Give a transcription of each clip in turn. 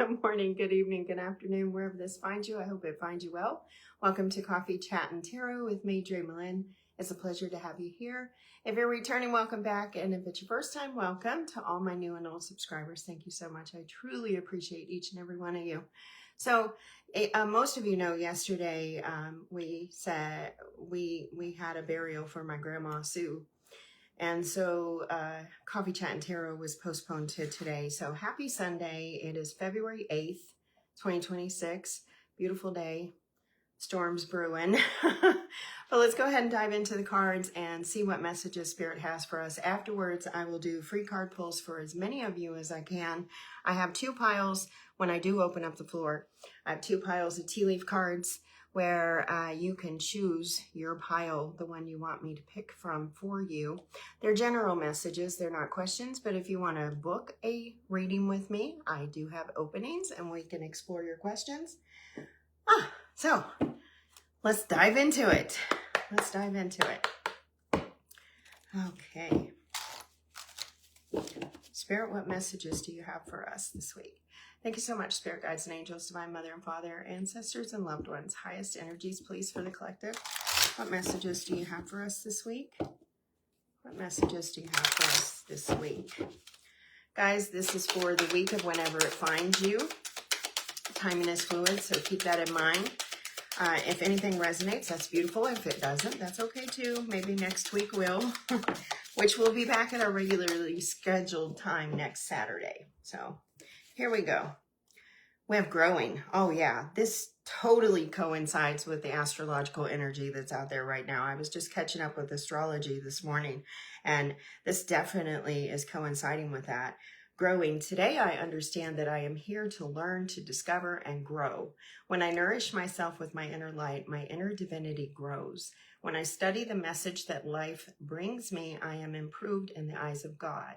good morning, good evening, good afternoon, wherever this finds you. I hope it finds you well. Welcome to Coffee, Chat, and Tarot with me, Dre Malin. It's a pleasure to have you here. If you're returning, welcome back. And if it's your first time, welcome to all my new and old subscribers. Thank you so much. I truly appreciate each and every one of you. So most of you know yesterday we said we had a burial for my grandma, Sue. And so Coffee, Chat, and Tarot was postponed to today. So happy Sunday. It is February 8th, 2026. Beautiful day. Storms brewing. But let's go ahead and dive into the cards and see what messages Spirit has for us. Afterwards, I will do free card pulls for as many of you as I can. I have two piles when I do open up the floor. I have two piles of tea leaf cards where you can choose your pile, the one you want me to pick from for you. They're general messages, they're not questions, but if you want to book a reading with me, I do have openings and we can explore your questions. So let's dive into it. Let's dive into it. Okay. Spirit, what messages do you have for us this week? Thank you so much, Spirit Guides and Angels, Divine Mother and Father, ancestors and loved ones. Highest energies, please, for the collective. What messages do you have for us this week? What messages do you have for us this week? Guys, this is for the week of whenever it finds you. Timing is fluid, so keep that in mind. If anything resonates, that's beautiful. If it doesn't, that's okay too. Maybe next week will, which we'll be back at our regularly scheduled time next Saturday. So here we go. We have growing. Oh yeah, this totally coincides with the astrological energy that's out there right now. I was just catching up with astrology this morning, and this definitely is coinciding with that. Growing. Today, I understand that I am here to learn, to discover, and grow. When I nourish myself with my inner light, my inner divinity grows. When I study the message that life brings me, I am improved in the eyes of God.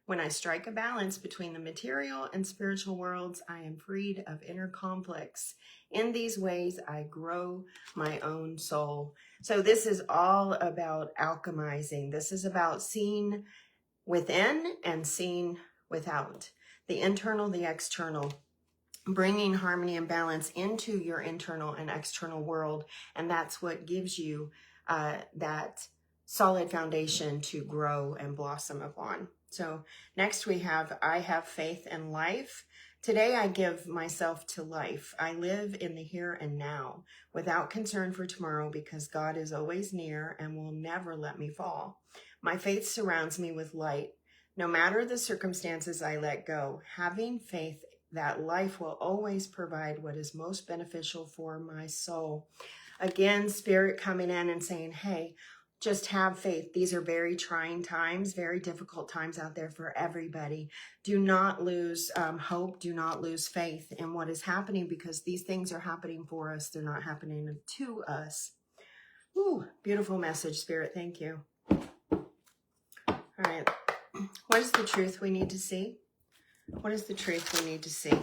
When I strike a balance between the material and spiritual worlds, I am freed of inner conflicts. In these ways, I grow my own soul. So this is all about alchemizing. This is about seeing within and seeing without. The internal, the external. Bringing harmony and balance into your internal and external world. And that's what gives you that solid foundation to grow and blossom upon. So next we have, I have faith in life. Today I give myself to life. I live in the here and now without concern for tomorrow because God is always near and will never let me fall. My faith surrounds me with light. No matter the circumstances, I let go, having faith that life will always provide what is most beneficial for my soul. Again, Spirit coming in and saying, hey, just have faith. These are very trying times, very difficult times out there for everybody. Do not lose hope. Do not lose faith in what is happening because these things are happening for us. They're not happening to us. Ooh, beautiful message, Spirit. Thank you. All right. What is the truth we need to see? What is the truth we need to see?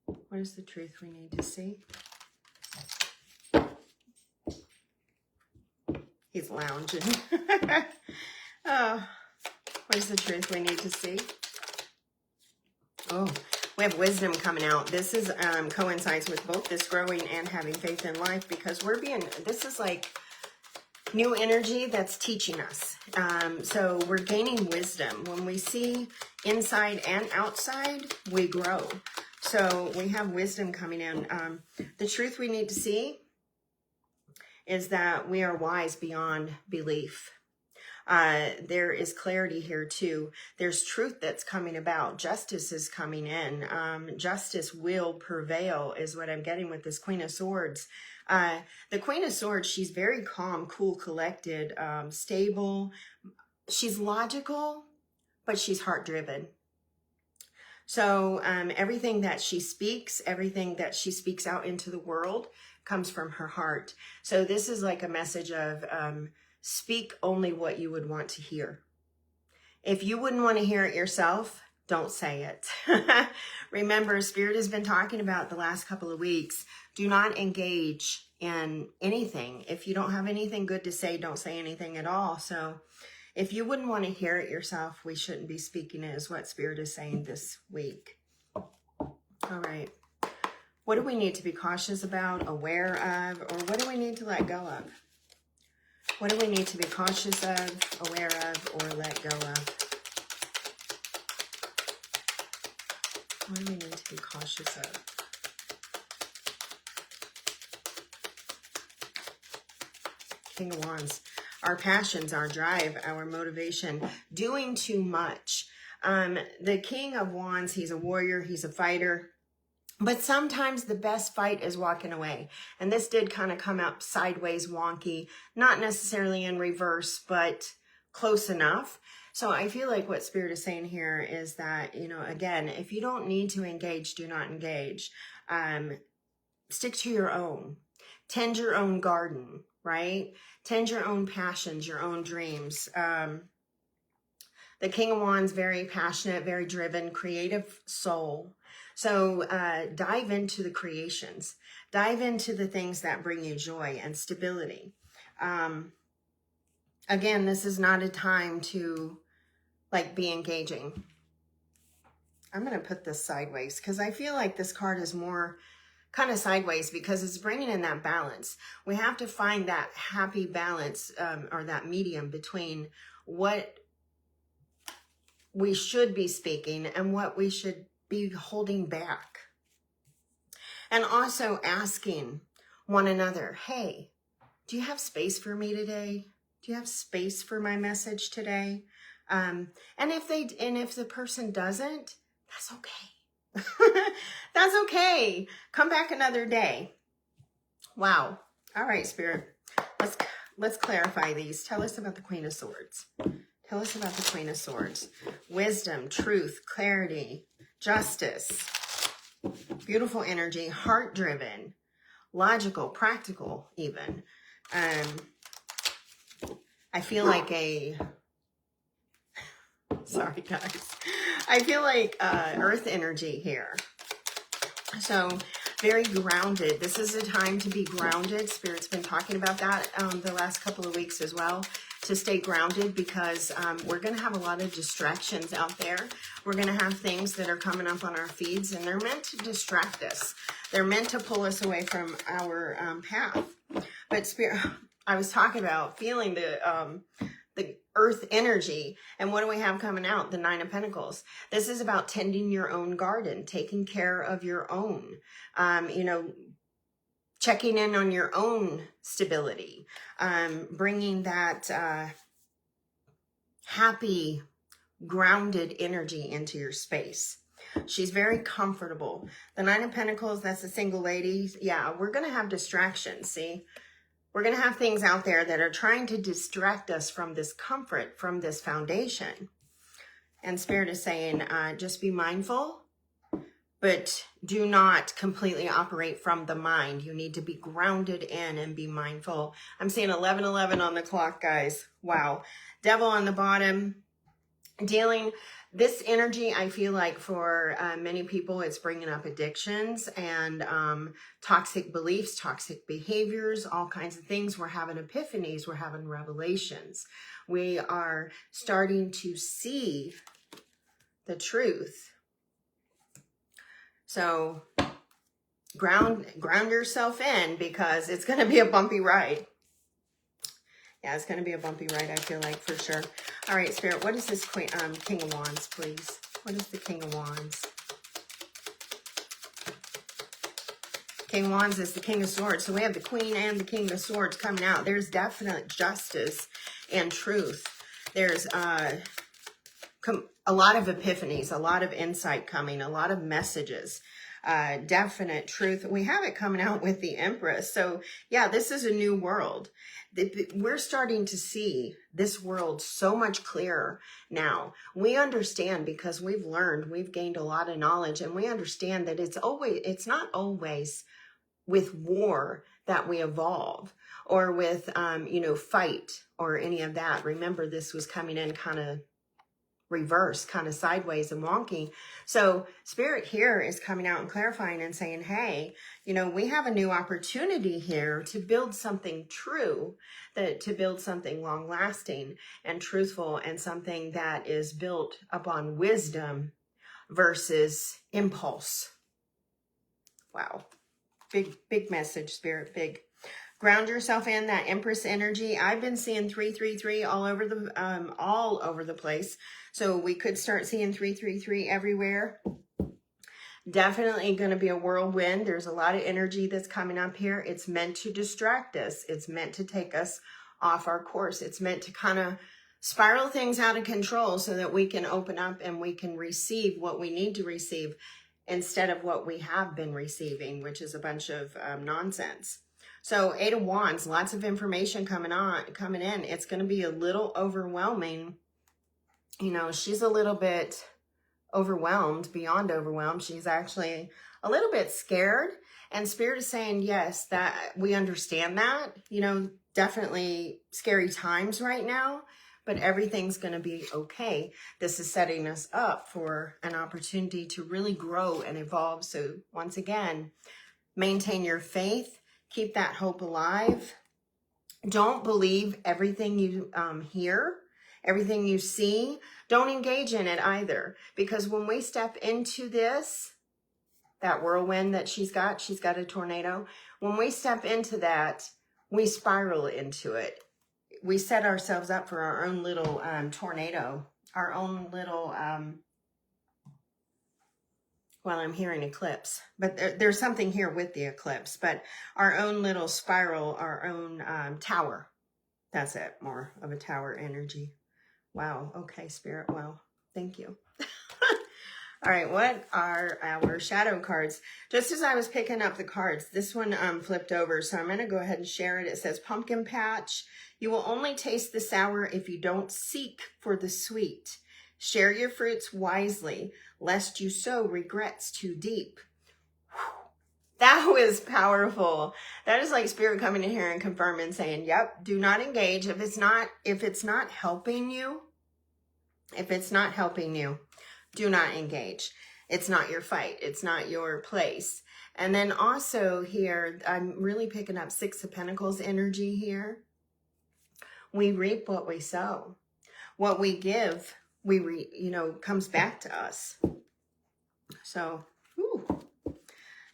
What is the truth we need to see? He's lounging. Oh, what is the truth we need to see? Oh, we have wisdom coming out. This is coincides with both this growing and having faith in life because this is like new energy that's teaching us. So we're gaining wisdom. When we see inside and outside, we grow. So we have wisdom coming in. The truth we need to see is that we are wise beyond belief. There is clarity here too. There's truth that's coming about. Justice is coming in. Justice will prevail is what I'm getting with this Queen of Swords. The Queen of Swords, she's very calm, cool, collected, stable. She's logical, but she's heart-driven. So everything that she speaks out into the world comes from her heart. So this is like a message of speak only what you would want to hear. If you wouldn't want to hear it yourself, don't say it. Remember, Spirit has been talking about the last couple of weeks. Do not engage in anything. If you don't have anything good to say, don't say anything at all. So if you wouldn't want to hear it yourself, we shouldn't be speaking it, is what Spirit is saying this week. All right. What do we need to be cautious about, aware of, or what do we need to let go of? What do we need to be cautious of, aware of, or let go of? What do we need to be cautious of? King of Wands. Our passions, our drive, our motivation, doing too much. The King of Wands, he's a warrior, he's a fighter. But sometimes the best fight is walking away. And this did kind of come up sideways wonky, not necessarily in reverse, but close enough. So I feel like what Spirit is saying here is that, you know, again, if you don't need to engage, do not engage. Stick to your own. Tend your own garden, right? Tend your own passions, your own dreams. The King of Wands, very passionate, very driven, creative soul. So dive into the creations. Dive into the things that bring you joy and stability. Again, this is not a time to like be engaging. I'm going to put this sideways because I feel like this card is more kind of sideways because it's bringing in that balance. We have to find that happy balance or that medium between what we should be speaking and what we should be holding back. And also asking one another, hey, do you have space for me today? Do you have space for my message today? And if the person doesn't, that's okay. That's okay. Come back another day. Wow. All right, Spirit. Let's clarify these. Tell us about the Queen of Swords. Tell us about the Queen of Swords. Wisdom, truth, clarity, justice, beautiful energy, heart-driven, logical, practical even. I feel like sorry guys. I feel like earth energy here. So very grounded. This is a time to be grounded. Spirit's been talking about that the last couple of weeks as well. To stay grounded because we're going to have a lot of distractions out there. We're going to have things that are coming up on our feeds and they're meant to distract us. They're meant to pull us away from our path. But Spirit, I was talking about feeling the earth energy. And what do we have coming out? The Nine of Pentacles. This is about tending your own garden, taking care of your own, you know, checking in on your own stability, bringing that happy, grounded energy into your space. She's very comfortable. The Nine of Pentacles, that's a single lady. Yeah, we're going to have distractions, see? We're going to have things out there that are trying to distract us from this comfort, from this foundation. And Spirit is saying, just be mindful. But do not completely operate from the mind. You need to be grounded in and be mindful. I'm seeing 11:11 on the clock, guys. Wow. Devil on the bottom. Dealing this energy, I feel like for many people, it's bringing up addictions and toxic beliefs, toxic behaviors, all kinds of things. We're having epiphanies. We're having revelations. We are starting to see the truth. So ground yourself in because it's going to be a bumpy ride. Yeah, it's going to be a bumpy ride, I feel like, for sure. All right, Spirit, what is this King of Wands, please? What is the King of Wands? King of Wands is the King of Swords. So we have the Queen and the King of Swords coming out. There's definite justice and truth. There's a lot of epiphanies, a lot of insight coming, a lot of messages, definite truth. We have it coming out with the Empress. So yeah, this is a new world. We're starting to see this world so much clearer now. We understand because we've learned, we've gained a lot of knowledge, and we understand that it's not always with war that we evolve or with, you know, fight or any of that. Remember, this was coming in kind of reverse, kind of sideways and wonky. So Spirit here is coming out and clarifying and saying, hey, you know, we have a new opportunity here to build something true, to build something long lasting and truthful, and something that is built upon wisdom versus impulse. Wow. Big message, Spirit, big. Ground yourself in that Empress energy. I've been seeing 333 all over the place. So we could start seeing 333 everywhere. Definitely going to be a whirlwind. There's a lot of energy that's coming up here. It's meant to distract us. It's meant to take us off our course. It's meant to kind of spiral things out of control so that we can open up and we can receive what we need to receive instead of what we have been receiving, which is a bunch of nonsense. So 8 of Wands, lots of information coming in. It's going to be a little overwhelming. You know, she's a little bit overwhelmed, beyond overwhelmed. She's actually a little bit scared, and Spirit is saying, yes, that we understand that, you know, definitely scary times right now, but everything's going to be okay. This is setting us up for an opportunity to really grow and evolve. So once again, maintain your faith, keep that hope alive. Don't believe everything you hear, everything you see. Don't engage in it either, because when we step into this, that whirlwind that she's got a tornado. When we step into that, we spiral into it. We set ourselves up for our own little tornado, our own little, well, I'm hearing eclipse, but there's something here with the eclipse, but our own little spiral, our own tower. That's it, more of a tower energy. Wow. Okay, Spirit. Wow. Thank you. All right. What are our shadow cards? Just as I was picking up the cards, this one flipped over. So I'm going to go ahead and share it. It says, pumpkin patch. You will only taste the sour if you don't seek for the sweet. Share your fruits wisely, lest you sow regrets too deep. Whew. That was powerful. That is like Spirit coming in here and confirming, saying, yep, do not engage. If it's not helping you, do not engage. It's not your fight. It's not your place. And then also here, I'm really picking up 6 of Pentacles energy here. We reap what we sow. What we give, comes back to us. So,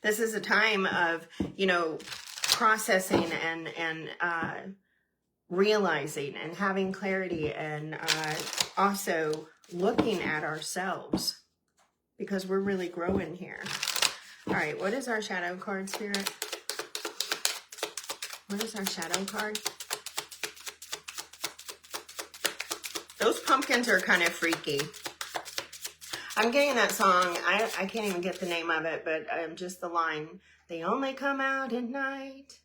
this is a time of, processing and realizing and having clarity, and also looking at ourselves, because we're really growing here. All right, what is our shadow card, Spirit? What is our shadow card? Those pumpkins are kind of freaky. I'm getting that song. I can't even get the name of it, but just the line, they only come out at night.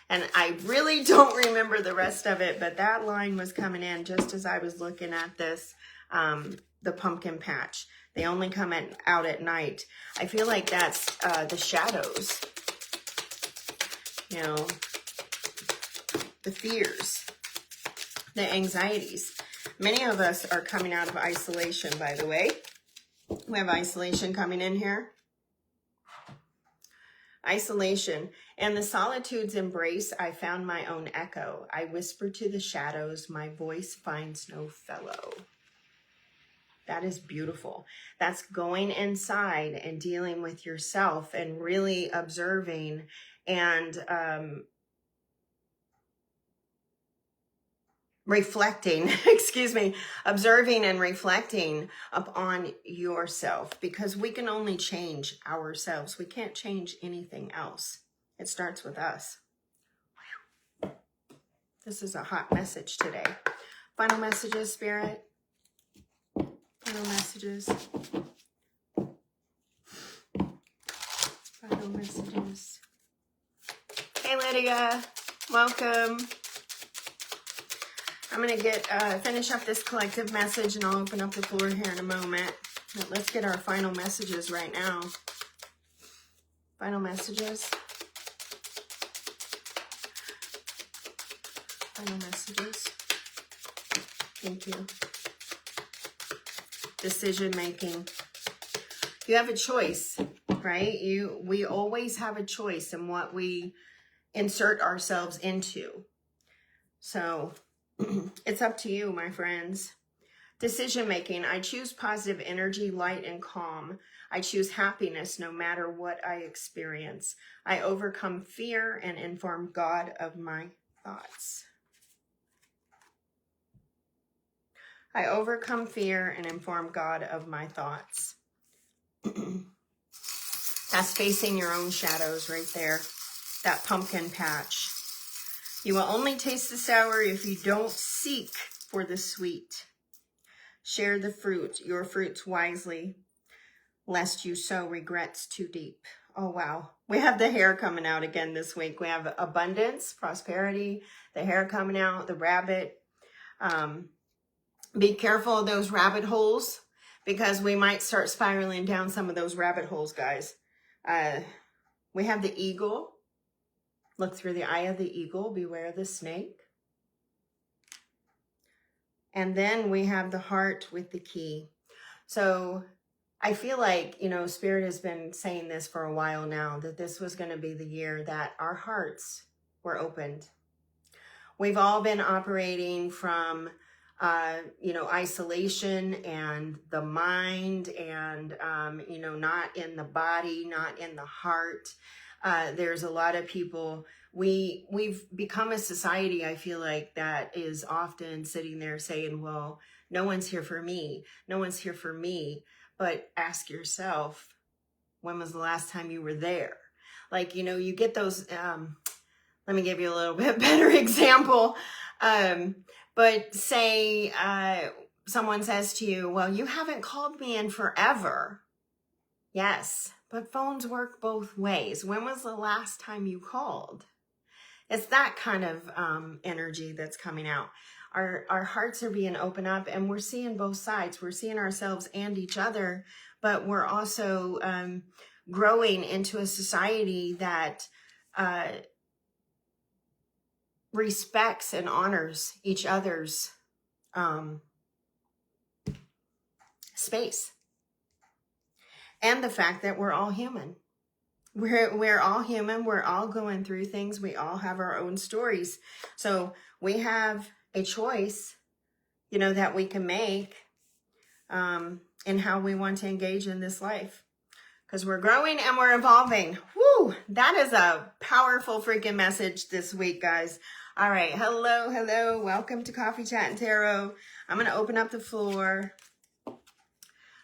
And I really don't remember the rest of it, but that line was coming in just as I was looking at this, the pumpkin patch. They only come out at night. I feel like that's the shadows, the fears, the anxieties. Many of us are coming out of isolation, by the way. We have isolation coming in here. Isolation. And the solitude's embrace, I found my own echo. I whisper to the shadows, my voice finds no fellow. That is beautiful. That's going inside and dealing with yourself and really observing and reflecting, observing and reflecting upon yourself, because we can only change ourselves. We can't change anything else. It starts with us. This is a hot message today. Final messages, Spirit. Final messages. Final messages. Hey, Lydia. Welcome. I'm going to finish up this collective message, and I'll open up the floor here in a moment. But let's get our final messages right now. Final messages. Final messages. Thank you. Decision making. You have a choice, right? We always have a choice in what we insert ourselves into. So it's up to you, my friends. Decision making. I choose positive energy, light, and calm. I choose happiness no matter what I experience. I overcome fear and inform God of my thoughts. I overcome fear and inform God of my thoughts. That's facing your own shadows right there. That pumpkin patch. You will only taste the sour if you don't seek for the sweet. Share the fruit, your fruits wisely, lest you sow regrets too deep. Oh, wow. We have the hair coming out again this week. We have abundance, prosperity, the hair coming out, the rabbit. Be careful of those rabbit holes, because we might start spiraling down some of those rabbit holes, guys. We have the eagle. Look through the eye of the eagle. Beware the snake. And then we have the heart with the key. So I feel like, you know, Spirit has been saying this for a while now, that this was going to be the year that our hearts were opened. We've all been operating from, you know, isolation and the mind and, you know, not in the body, not in the heart. There's a lot of people, we've become a society, I feel like, that is often sitting there saying, well, no one's here for me. No one's here for me. But ask yourself, when was the last time you were there? Like, you know, you get those, let me give you a little bit better example. But say someone says to you, well, you haven't called me in forever. Yes, but phones work both ways. When was the last time you called? It's that kind of energy that's coming out. Our hearts are being opened up, and we're seeing both sides. We're seeing ourselves and each other, but we're also growing into a society that respects and honors each other's space. And the fact that we're all human. We're all human. We're all going through things. We all have our own stories. So we have a choice, you know, that we can make in how we want to engage in this life. Because we're growing and we're evolving. Woo! That is a powerful freaking message this week, guys. All right. Hello, hello. Welcome to Coffee Chat and Tarot. I'm going to open up the floor.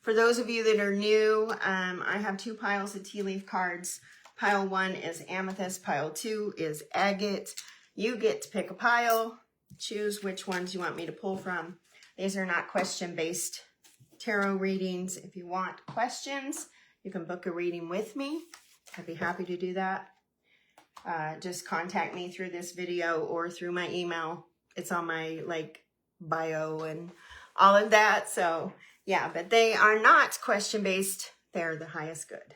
For those of you that are new, I have two piles of tea leaf cards. Pile 1 is amethyst. Pile 2 is agate. You get to pick a pile. Choose which ones you want me to pull from. These are not question-based tarot readings. If you want questions, you can book a reading with me. I'd be happy to do that. Just contact me through this video or through my email. It's on my bio and all of that. So yeah, but they are not question-based. They're the highest good.